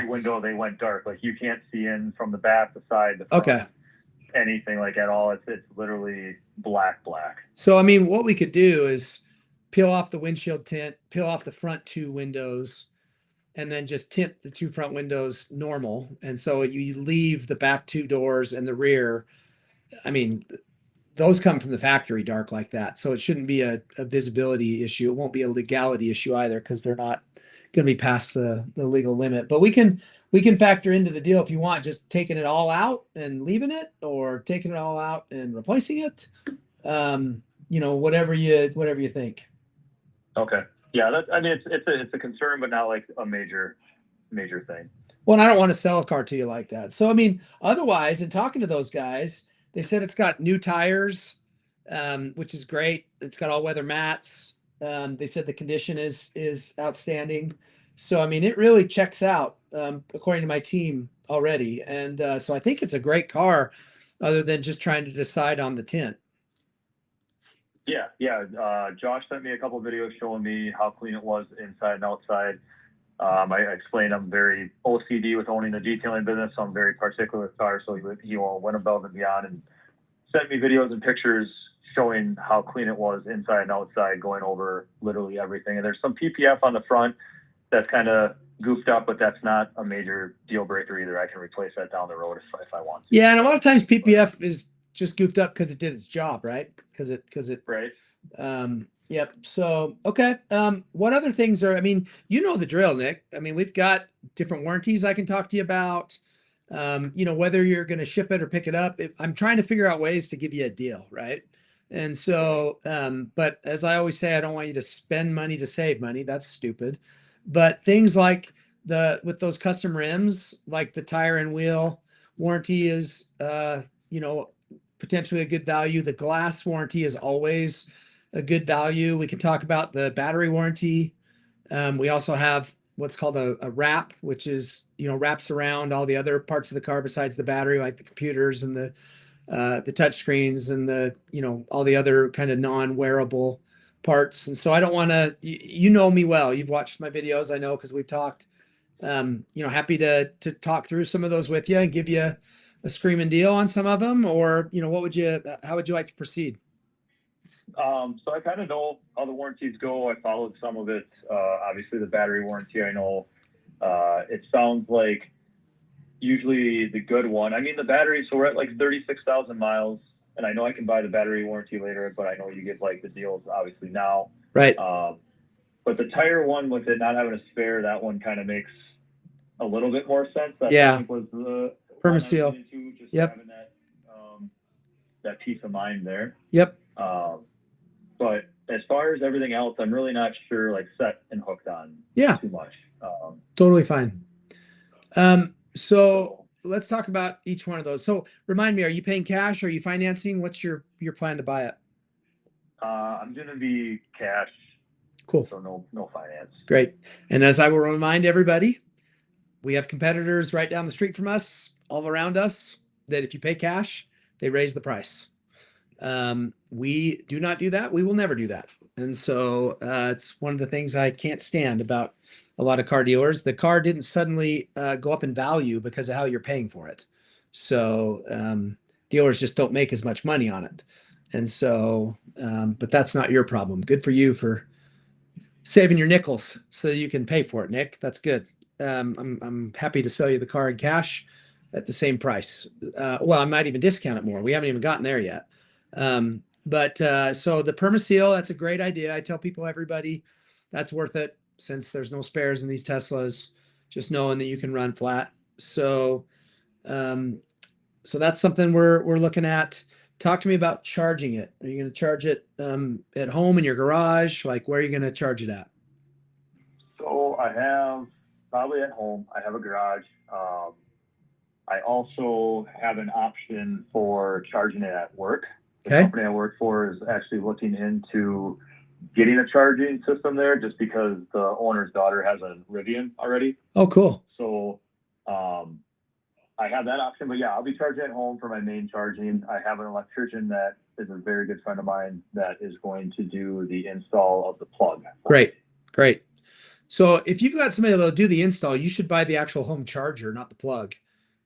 window they went dark. Like you can't see in from the back, the side, the front, Okay. anything like at all. It's literally black. So I mean, what we could do is peel off the windshield tint, peel off the front two windows, and then just tint the two front windows normal. And so you leave the back two doors and the rear. I mean, those come from the factory dark like that. So it shouldn't be a visibility issue. It won't be a legality issue either, because they're not going to be past the legal limit. But we can factor into the deal if you want, just taking it all out and leaving it, or taking it all out and replacing it. Whatever you think. Okay. Yeah, I mean, it's a concern, but not like a major thing. Well, and I don't want to sell a car to you like that. So, I mean, otherwise, in talking to those guys, they said it's got new tires, which is great. It's got all weather mats. They said the condition is outstanding. So, I mean, it really checks out, according to my team already. And so I think it's a great car, other than just trying to decide on the tint. Yeah. Josh sent me a couple of videos showing me how clean it was inside and outside. I explained I'm very OCD with owning a detailing business, so I'm very particular with cars. So he went above and beyond and sent me videos and pictures showing how clean it was inside and outside, going over literally everything. And there's some PPF on the front that's kind of goofed up, but that's not a major deal breaker either. I can replace that down the road if I want to. Yeah, and a lot of times PPF is just goofed up because it did its job, right? Because it Right. Yep. So, okay. What other things I mean, you know the drill, Nick. I mean, we've got different warranties I can talk to you about. Whether you're going to ship it or pick it up. I'm trying to figure out ways to give you a deal, right? And so, but as I always say, I don't want you to spend money to save money. That's stupid. But things like with those custom rims, like the tire and wheel warranty is, potentially a good value. The glass warranty is always a good value. We can talk about the battery warranty. We also have what's called a wrap, which is, wraps around all the other parts of the car besides the battery, like the computers and the touch screens and all the other kind of non-wearable parts. And so I don't want to, you know me well, you've watched my videos, I know, because we've talked. Happy to talk through some of those with you and give you a screaming deal on some of them, or how would you like to proceed? So I kind of know how the warranties go. I followed some of it. Obviously the battery warranty, I know. It sounds like usually the good one. I mean, the battery, so we're at like 36,000 miles, and I know I can buy the battery warranty later, but I know you get like the deals obviously now. Right. But the tire one, with it not having a spare, that one kind of makes a little bit more sense. That Yeah. I think was the Permaseal. Just Yep. having that peace of mind there. Yep. But as far as everything else, I'm really not sure, like set and hooked on Yeah. too much. Totally fine. So let's talk about each one of those. So remind me, are you paying cash? Are you financing? What's your plan to buy it? I'm going to be cash. Cool. So no finance. Great. And as I will remind everybody, we have competitors right down the street from us, all around us, that if you pay cash, they raise the price. We do not do that. We will never do that. And so it's one of the things I can't stand about a lot of car dealers. The car didn't suddenly go up in value because of how you're paying for it. So dealers just don't make as much money on it. And so, but that's not your problem. Good for you for saving your nickels so you can pay for it, Nick. That's good. I'm happy to sell you the car in cash at the same price. Well, I might even discount it more. We haven't even gotten there yet. But so the Permaseal, that's a great idea. I tell people, everybody, that's worth it, since there's no spares in these Teslas, just knowing that you can run flat. So, so that's something we're looking at. Talk to me about charging it. Are you going to charge it at home in your garage? Like, where are you going to charge it at? So I have probably at home. I have a garage. I also have an option for charging it at work. The Okay. company I work for is actually looking into getting a charging system there, just because the owner's daughter has a Rivian already. Oh, cool. So I have that option, but yeah, I'll be charging at home for my main charging. I have an electrician that is a very good friend of mine that is going to do the install of the plug. Great. Great. So if you've got somebody that'll do the install, you should buy the actual home charger, not the plug.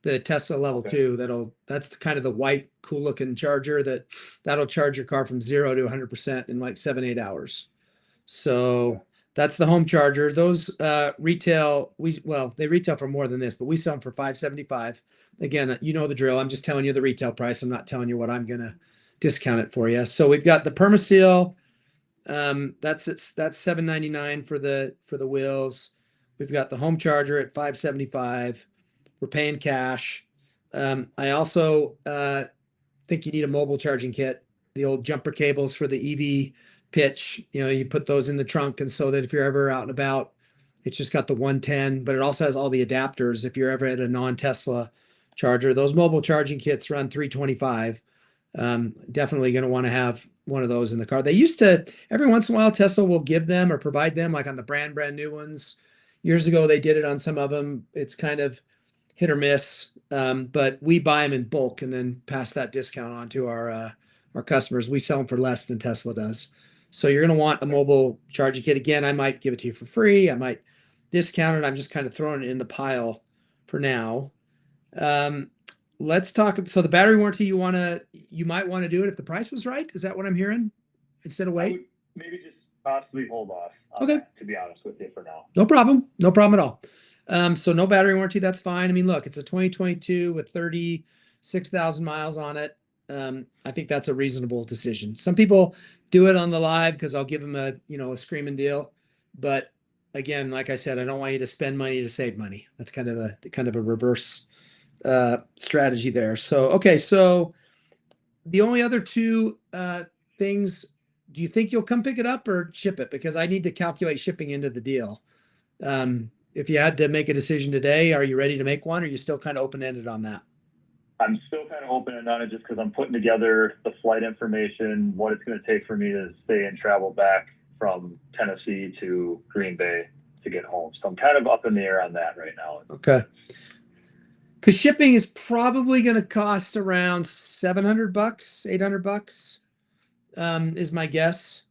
The Tesla Level Okay. 2, that's kind of the white, cool looking charger that'll charge your car from 0 to 100% in like 7-8 hours. So that's the home charger. Those retail, they retail for more than this, but we sell them for $575. Again, you know the drill. I'm just telling you the retail price. I'm not telling you what I'm gonna discount it for you. So we've got the Permaseal. That's $799 for the wheels. We've got the home charger at $575. We're paying cash. I also think you need a mobile charging kit. The old jumper cables for the EV pitch, you put those in the trunk, and so that if you're ever out and about, it's just got the 110, but it also has all the adapters if you're ever at a non-Tesla charger. Those mobile charging kits run $325. Definitely going to want to have one of those in the car. They used to, every once in a while, Tesla will give them or provide them, like on the brand new ones. Years ago, they did it on some of them. It's kind of hit or miss, but we buy them in bulk and then pass that discount on to our customers. We sell them for less than Tesla does. So you're going to want a mobile charging kit. Again, I might give it to you for free. I might discount it. I'm just kind of throwing it in the pile for now. Let's talk. So the battery warranty, you might want to do it if the price was right. Is that what I'm hearing? Instead of I wait? would maybe just possibly hold off. on Okay. that, to be honest with you for now. No problem. No problem at all. So no battery warranty, that's fine. I mean, look, it's a 2022 with 36,000 miles on it. I think that's a reasonable decision. Some people do it on the live because I'll give them a screaming deal. But again, like I said, I don't want you to spend money to save money. That's kind of a reverse strategy there. So, okay. So the only other two things, do you think you'll come pick it up or ship it? Because I need to calculate shipping into the deal. If you had to make a decision today, are you ready to make one? Or are you still kind of open-ended on that? I'm still kind of open on it just because I'm putting together the flight information, what it's going to take for me to stay and travel back from Tennessee to Green Bay to get home. So I'm kind of up in the air on that right now. Okay. Because shipping is probably going to cost around $700, $800, is my guess.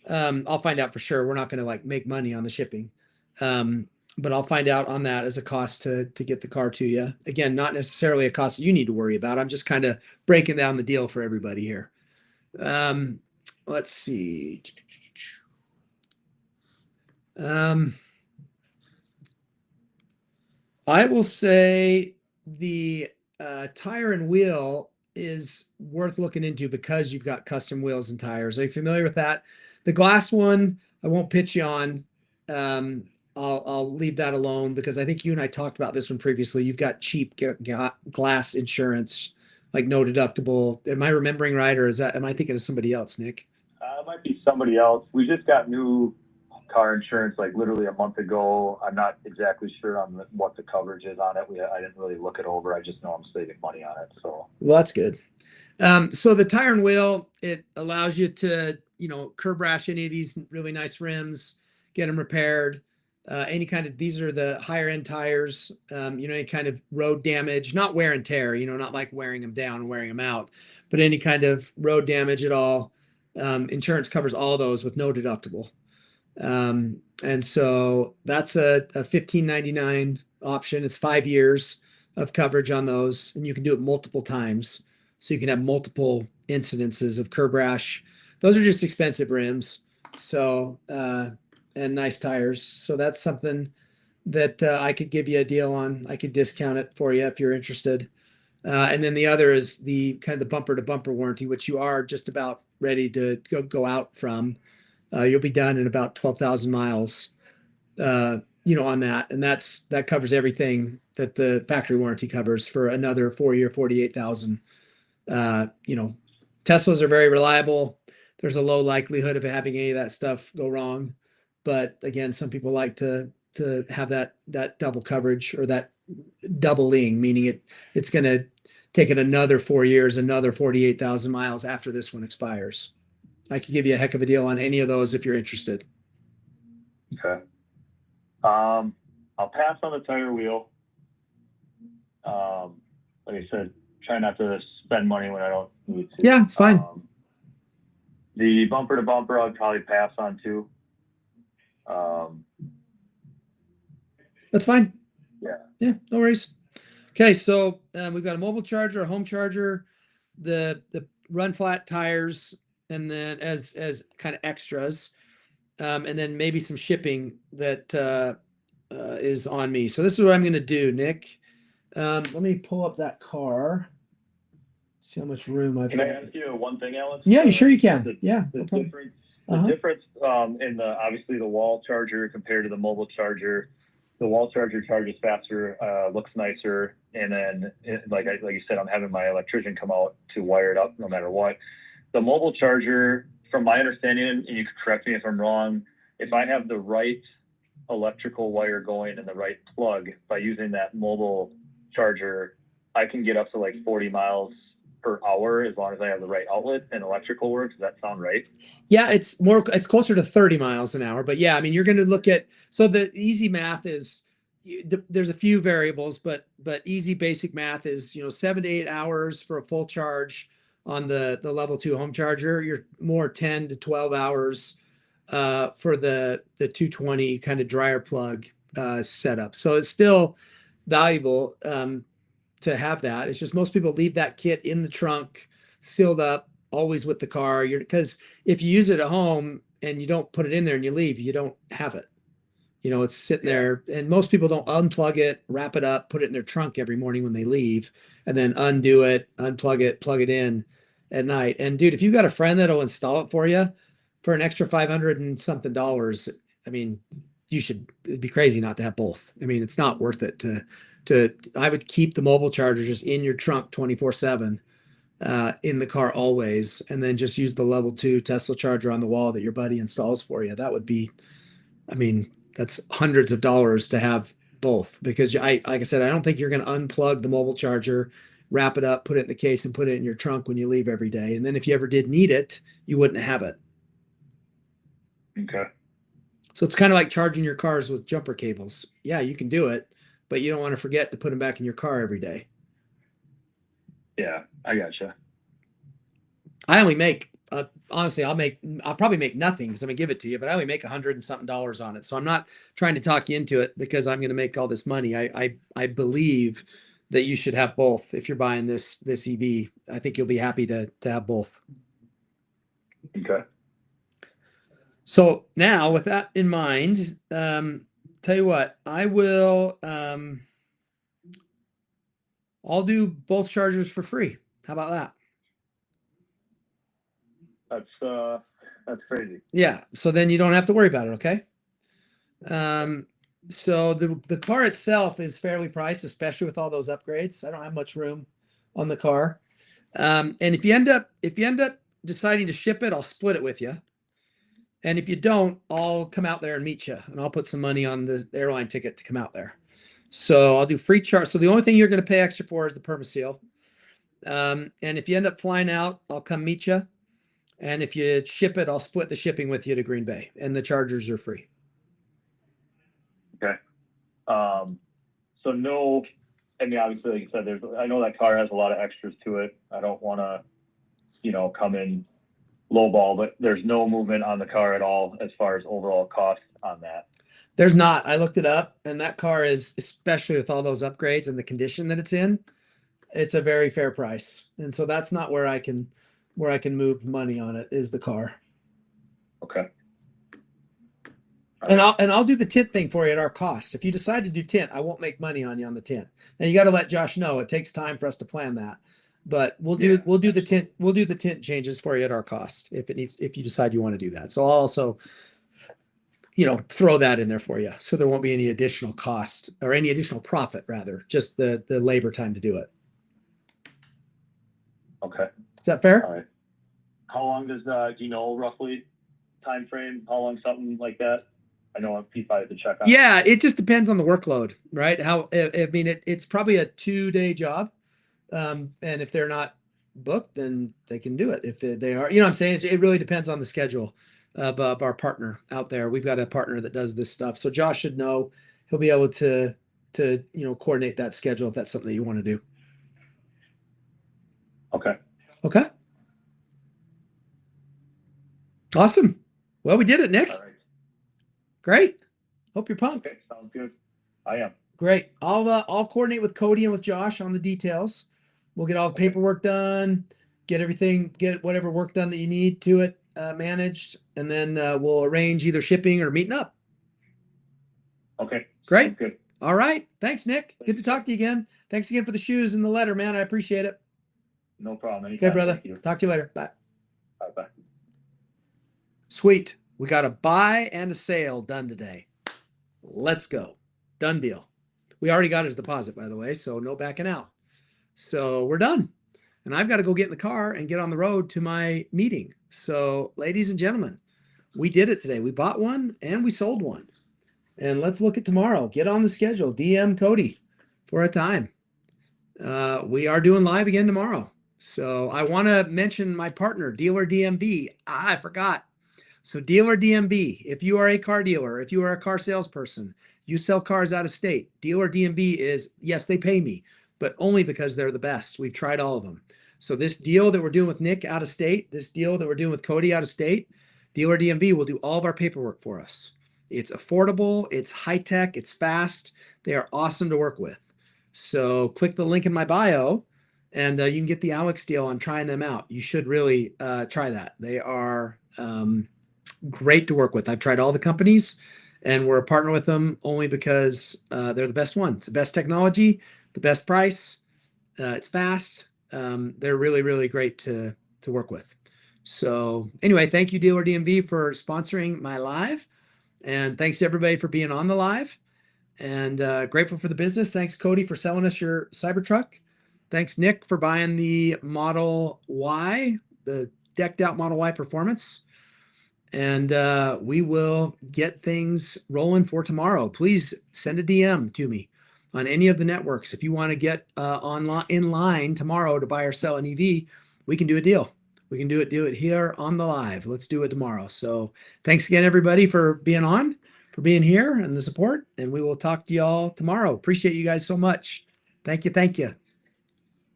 I'll find out for sure. We're not going to make money on the shipping. But I'll find out on that as a cost to get the car to you. Again, not necessarily a cost that you need to worry about. I'm just kind of breaking down the deal for everybody here. Let's see. I will say the tire and wheel is worth looking into because you've got custom wheels and tires. Are you familiar with that? The glass one, I won't pitch you on. I'll leave that alone because I think you and I talked about this one previously. You've got cheap glass insurance, like no deductible. Am I remembering right, or am I thinking of somebody else, Nick? It might be somebody else. We just got new car insurance like literally a month ago. I'm not exactly sure on what the coverage is on it. I didn't really look it over. I just know I'm saving money on it. So well, that's good. So the tire and wheel, it allows you to curb rash any of these really nice rims, get them repaired. These are the higher end tires, any kind of road damage, not wear and tear, not like wearing them down and wearing them out, but any kind of road damage at all. Insurance covers all those with no deductible. And so that's a $1,599 option. It's 5 years of coverage on those, and you can do it multiple times. So you can have multiple incidences of curb rash. Those are just expensive rims. So, and nice tires. So that's something that I could give you a deal on. I could discount it for you if you're interested. And then the other is the kind of the bumper to bumper warranty, which you are just about ready to go out from. You'll be done in about 12,000 miles, on that. And that covers everything that the factory warranty covers for another 4-year, 48,000. Teslas are very reliable. There's a low likelihood of having any of that stuff go wrong. But again, some people like to have that double coverage or that doubling, meaning it's going to take it another 4 years, another 48,000 miles after this one expires. I could give you a heck of a deal on any of those if you're interested. Okay. I'll pass on the tire wheel. Like I said, try not to spend money when I don't need to. Yeah, it's fine. The bumper to bumper, I'd probably pass on too. That's fine. Yeah, no worries. Okay, so we've got a mobile charger, a home charger, the run flat tires, and then as kind of extras, and then maybe some shipping that is on me. So this is what I'm going to do, Nick. Let me pull up that car. See how much room I've Can I got. ask you one thing, Alex? Yeah, you sure you can. The, Yeah. the no problem. difference, Uh-huh. the difference in the obviously the wall charger compared to the mobile charger. The wall charger charges faster, looks nicer, and then like you said, I'm having my electrician come out to wire it up no matter what. The mobile charger, from my understanding, and you can correct me if I'm wrong, if I have the right electrical wire going and the right plug by using that mobile charger, I can get up to like 40 miles per hour as long as I have the right outlet and electrical work. Does that sound right? Yeah, it's closer to 30 miles an hour, but yeah, I mean, you're going to look at, so the easy math is there's a few variables, but easy basic math is, 7 to 8 hours for a full charge on the level 2 home charger. You're more 10 to 12 hours for the 220 kind of dryer plug setup. So it's still valuable to have that. It's just most people leave that kit in the trunk, sealed up, always with the car. Because if you use it at home and you don't put it in there and you leave, you don't have it. It's sitting there, and most people don't unplug it, wrap it up, put it in their trunk every morning when they leave, and then undo it, unplug it, plug it in at night. And dude, if you got a friend that'll install it for you for an extra $500 and something, I mean, it'd be crazy not to have both. I mean, it's not worth it I would keep the mobile charger just in your trunk 24/7 in the car always, and then just use the level 2 Tesla charger on the wall that your buddy installs for you. That would be, I mean, that's hundreds of dollars to have both, because like I said, I don't think you're going to unplug the mobile charger, wrap it up, put it in the case, and put it in your trunk when you leave every day. And then if you ever did need it, you wouldn't have it. Okay. So it's kind of like charging your cars with jumper cables. Yeah, you can do it, but you don't want to forget to put them back in your car every day. Yeah, I gotcha. I only make, honestly, I'll probably make nothing because I'm gonna give it to you, but I only make $100 and something on it. So I'm not trying to talk you into it because I'm going to make all this money. I believe that you should have both. If you're buying this EV, I think you'll be happy to have both. Okay. So now with that in mind, tell you what, I will, I'll do both chargers for free. How about that? That's crazy. Yeah. So then you don't have to worry about it. Okay. So the car itself is fairly priced, especially with all those upgrades. I don't have much room on the car. And if you end up deciding to ship it, I'll split it with you. And if you don't, I'll come out there and meet you, and I'll put some money on the airline ticket to come out there. So I'll do free charge. So the only thing you're going to pay extra for is the PermaSeal. And if you end up flying out, I'll come meet you. And if you ship it, I'll split the shipping with you to Green Bay, and the chargers are free. Okay. So no, I mean, obviously, like you said, I know that car has a lot of extras to it. I don't want to, come in lowball, but there's no movement on the car at all as far as overall cost on that. There's not. I looked it up, and that car is, especially with all those upgrades and the condition that it's in, it's a very fair price. And so that's not where I can move money on it, is the car. Okay. And I'll do the tint thing for you at our cost. If you decide to do tint, I won't make money on you on the tint. Now you got to let Josh know. It takes time for us to plan that, but we'll do the tint changes for you at our cost if you decide you want to do that. So I'll also, throw that in there for you, so there won't be any additional cost or any additional profit, rather just the labor time to do it. Okay. Is that fair? All right. How long does do you know roughly time frame? How long something like that? I know P5 has to check on. Yeah, it just depends on the workload, right? It's probably a 2-day job, and if they're not booked, then they can do it. If they are, what I'm saying, it really depends on the schedule of our partner out there. We've got a partner that does this stuff, so Josh should know. He'll be able to coordinate that schedule if that's something that you want to do. Okay. Okay. Awesome. Well, we did it, Nick. All right. Great. Hope you're pumped. Okay. Sounds good. I am. Great. I'll coordinate with Cody and with Josh on the details. We'll get all the paperwork done, get whatever work done that you need to it, managed, and then we'll arrange either shipping or meeting up. Okay. Great. Good. All right. Thanks, Nick. Good to talk to you again. Thanks again for the shoes and the letter, man. I appreciate it. No problem. Anytime. Okay, brother. Thank you. Talk to you later. Bye. Bye-bye. Sweet. We got a buy and a sale done today. Let's go. Done deal. We already got his deposit, by the way, so no backing out. So we're done. And I've got to go get in the car and get on the road to my meeting. So, ladies and gentlemen, we did it today. We bought one and we sold one. And let's look at tomorrow. Get on the schedule. DM Cody for a time. We are doing live again tomorrow. So I want to mention my partner, Dealer DMV. I forgot. So Dealer DMV, if you are a car dealer, if you are a car salesperson, you sell cars out of state, Dealer DMV is, yes, they pay me, but only because they're the best. We've tried all of them. So this deal that we're doing with Nick out of state, this deal that we're doing with Cody out of state, Dealer DMV will do all of our paperwork for us. It's affordable, it's high tech, it's fast. They are awesome to work with. So click the link in my bio and you can get the Alex deal on trying them out. You should really try that. They are great to work with. I've tried all the companies and we're a partner with them only because they're the best one. It's the best technology, the best price. It's fast. They're really, really great to work with. So anyway, thank you, Dealer DMV, for sponsoring my live. And thanks to everybody for being on the live. And grateful for the business. Thanks, Cody, for selling us your Cybertruck. Thanks, Nick, for buying the Model Y, the decked out Model Y Performance. And we will get things rolling for tomorrow. Please send a DM to me on any of the networks. If you want to get in line tomorrow to buy or sell an EV, we can do a deal. We can do it here on the live. Let's do it tomorrow. So thanks again, everybody, for being on, for being here and the support. And we will talk to y'all tomorrow. Appreciate you guys so much. Thank you. Thank you.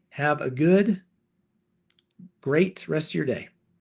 Have a good, great rest of your day.